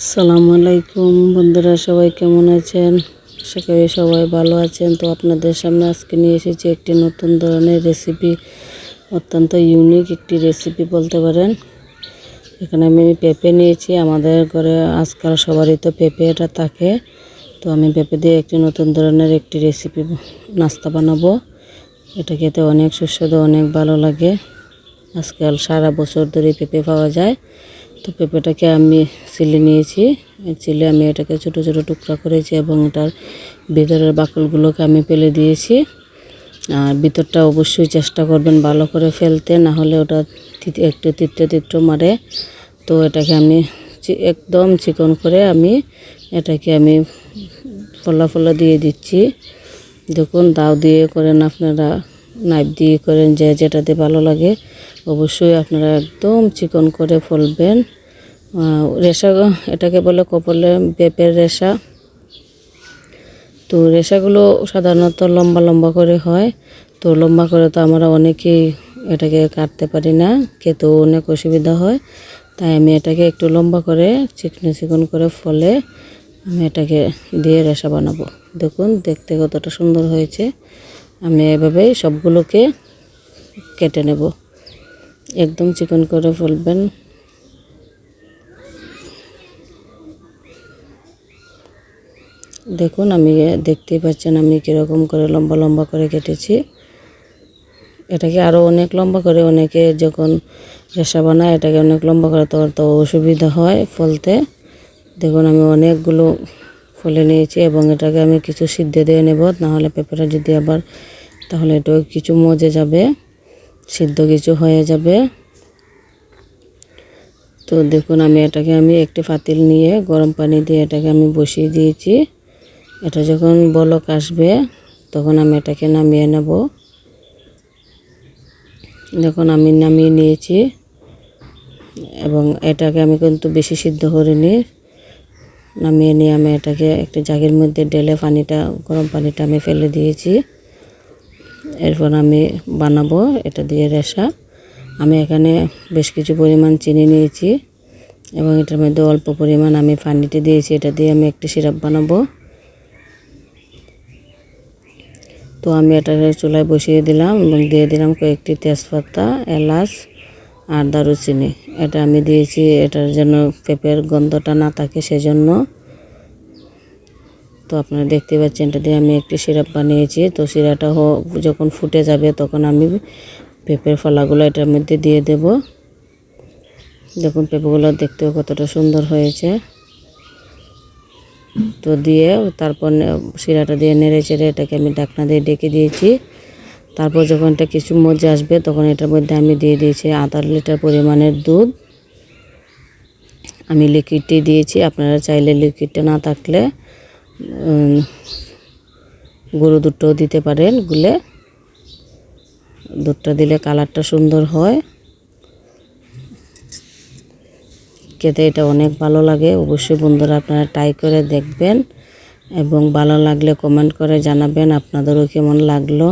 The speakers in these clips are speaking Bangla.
আসসালামু আলাইকুম বন্ধুরা, সবাই কেমন আছেন? আশা করি সবাই ভালো আছেন। তো আপনাদের সামনে আজকে নিয়ে এসেছি একটি নতুন ধরনের রেসিপি, অত্যন্ত ইউনিক একটি রেসিপি বলতে পারেন। এখানে আমি পেঁপে নিয়েছি। আমাদের ঘরে আজকাল সবারই তো পেঁপেটা থাকে। তো আমি পেঁপে দিয়ে একটি নতুন ধরনের একটি রেসিপি নাস্তা বানাবো। এটা খেতে অনেক সুস্বাদু, অনেক ভালো লাগে। আজকাল সারা বছর ধরে পেঁপে পাওয়া যায়। তো পেঁপেটাকে আমি ছিলে নিয়েছি। ছিলে আমি এটাকে ছোট ছোট টুকরা করেছি এবং এটার ভিতরের বাকলগুলোকে আমি ফেলে দিয়েছি। আর ভিতরটা অবশ্যই চেষ্টা করবেন ভালো করে ফেলতে, না হলে ওটা একটু তিত্র মারে। তো এটাকে আমি একদম চিকন করে এটাকে ফলা দিয়ে দিচ্ছি। দেখুন, দাও দিয়ে করেন আপনারা, নাইফ দিয়ে করেন, যেটাতে ভালো লাগে। অবশ্যই আপনারা একদম চিকন করে ফলবেন। রেসা এটাকে বলে কপালে পেঁপের রেসা। তো রেসাগুলো সাধারণত লম্বা লম্বা করে হয়। তো লম্বা করে তো আমরা অনেকেই এটাকে কাটতে পারি না, খেতেও অনেক অসুবিধা হয়। তাই আমি এটাকে একটু লম্বা করে চিকন করে ফলে আমি এটাকে দিয়ে রেসা বানাবো। দেখুন, দেখতে কতটা সুন্দর হয়েছে। আমি এভাবেই সবগুলোকে কেটে নেব। একদম চিকন করে ফেলবেন। দেখুন, আমি দেখতেই পাচ্ছেন আমি কীরকম করে লম্বা লম্বা করে কেটেছি। এটাকে আরও অনেক লম্বা করে, অনেকে যখন রেসা বানায় এটাকে অনেক লম্বা করে, তো অসুবিধা হয় ফলতে। দেখুন, আমি অনেকগুলো ফলে নিয়েছি এবং এটাকে আমি কিছু সিদ্ধ দিয়ে নেব, নাহলে পেঁপেটা যদি আবার, তাহলে এটাও কিছু মজে যাবে, সিদ্ধ কিছু হয়ে যাবে। তো দেখুন, এটাকে একটি পাতিল নিয়ে গরম পানি দিয়ে এটাকে আমি বসিয়ে দিয়েছি। এটা যখন বলক আসবে তখন আমি এটাকে নামিয়ে নেব। যখন আমি নামিয়ে নিয়েছি এবং এটাকে আমি কিন্তু বেশি সিদ্ধ করিনি, নামিয়ে নিয়ে আমি এটাকে একটি জাগের মধ্যে ঢেলে গরম পানিটা আমি ফেলে দিয়েছি। এরপর আমি বানাবো এটা দিয়ে রেসা। আমি এখানে বেশ কিছু পরিমাণ চিনি নিয়েছি এবং এটার মধ্যে অল্প পরিমাণ আমি পানিতে দিয়েছি। এটা দিয়ে আমি একটি সিরাপ বানাবো। তো আমি এটাকে চুলায় বসিয়ে দিলাম এবং দিয়ে দিলাম কয়েকটি তেজপাতা, এলাচ আর দারুচিনি। এটা আমি দিয়েছি এটার জন্য পেঁপের গন্ধটা না থাকে সেজন্য। তো আপনারা দেখতে পাচ্ছেন এটা দিয়ে আমি একটি সিরাপ বানিয়েছি। তো সিরাপটা যখন ফুটে যাবে তখন আমি পেঁপের ফলাগুলো এটার মধ্যে দিয়ে দেব। দেখুন, পেঁপেগুলো দেখতেও কতটা সুন্দর হয়েছে। তো দিয়ে তারপর শিরাটা দিয়ে নেড়ে চেড়ে এটাকে আমি ঢাকনা দিয়ে ডেকে দিয়েছি। তারপর যখন এটা কিছু মজে আসবে তখন এটার মধ্যে আমি দিয়ে দিয়েছি আধা লিটার পরিমাণের দুধ। আমি লিকুইডটি দিয়েছি, আপনারা চাইলে লিকুইডটা না থাকলে গরু দুধটাও দিতে পারেন। দুধটা দিলে কালারটা সুন্দর হয়, খেতে এটা অনেক ভালো লাগে। অবশ্যই বন্ধুরা আপনারা ট্রাই করে দেখবেন এবং ভালো লাগলে কমেন্ট করে জানাবেন আপনাদেরও কেমন লাগলো।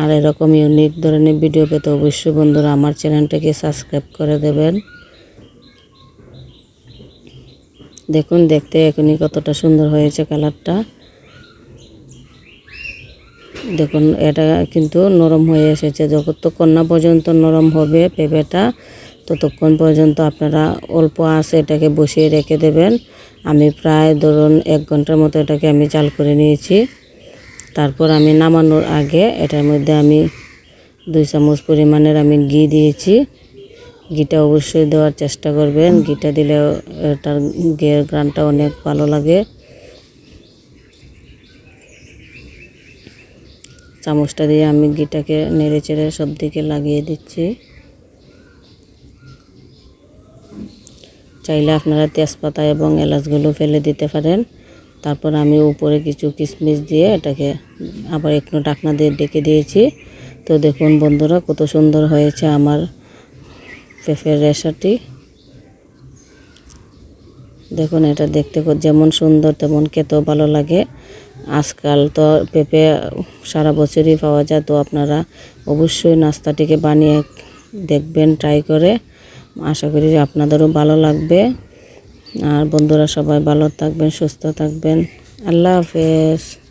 আর এরকম ইউনিক ধরনের ভিডিও পেতে অবশ্যই বন্ধুরা আমার চ্যানেলটাকে সাবস্ক্রাইব করে দেবেন। দেখুন, দেখতে এখনই কতটা সুন্দর হয়েছে কালারটা। দেখুন, এটা কিন্তু নরম হয়ে এসেছে। যতক্ষণ না পর্যন্ত নরম হবে পেঁপেটা ততক্ষণ পর্যন্ত আপনারা অল্প আঁচে এটাকে বসিয়ে রেখে দেবেন। আমি প্রায় ধরুন 1 ঘন্টার মতো এটাকে আমি জাল করে নিয়েছি। তারপর আমি নামানোর আগে এটার মধ্যে আমি 2 চামচ পরিমাণের আমি ঘি দিয়েছি। ঘিটা অবশ্যই দেওয়ার চেষ্টা করবেন। ঘিটা দিলে এটার ঘিয়ের ঘ্রাণটা অনেক ভালো লাগে। চামচটা দিয়ে আমি ঘিটাকে নেড়ে চেড়ে সব দিকে লাগিয়ে দিচ্ছি। চাইলে আপনারা তেজপাতা এবং এলাচগুলো ফেলে দিতে পারেন। তারপর আমি উপরে কিছু কিশমিশ দিয়ে এটাকে আবার একটু ঢাকনা দিয়ে ডেকে দিয়েছি। তো দেখুন বন্ধুরা, কত সুন্দর হয়েছে আমার পেঁপের রেসাটি। দেখুন, এটা দেখতে যেমন সুন্দর তেমন খেতেও ভালো লাগে। আজকাল তো পেঁপে সারা বছরই পাওয়া যায়। তো আপনারা অবশ্যই নাস্তাটিকে বানিয়ে দেখবেন ট্রাই করে। আশা করি যে আপনাদেরও ভালো লাগবে। আর বন্ধুরা সবাই ভালো থাকবেন, সুস্থ থাকবেন। আল্লাহ হাফেজ।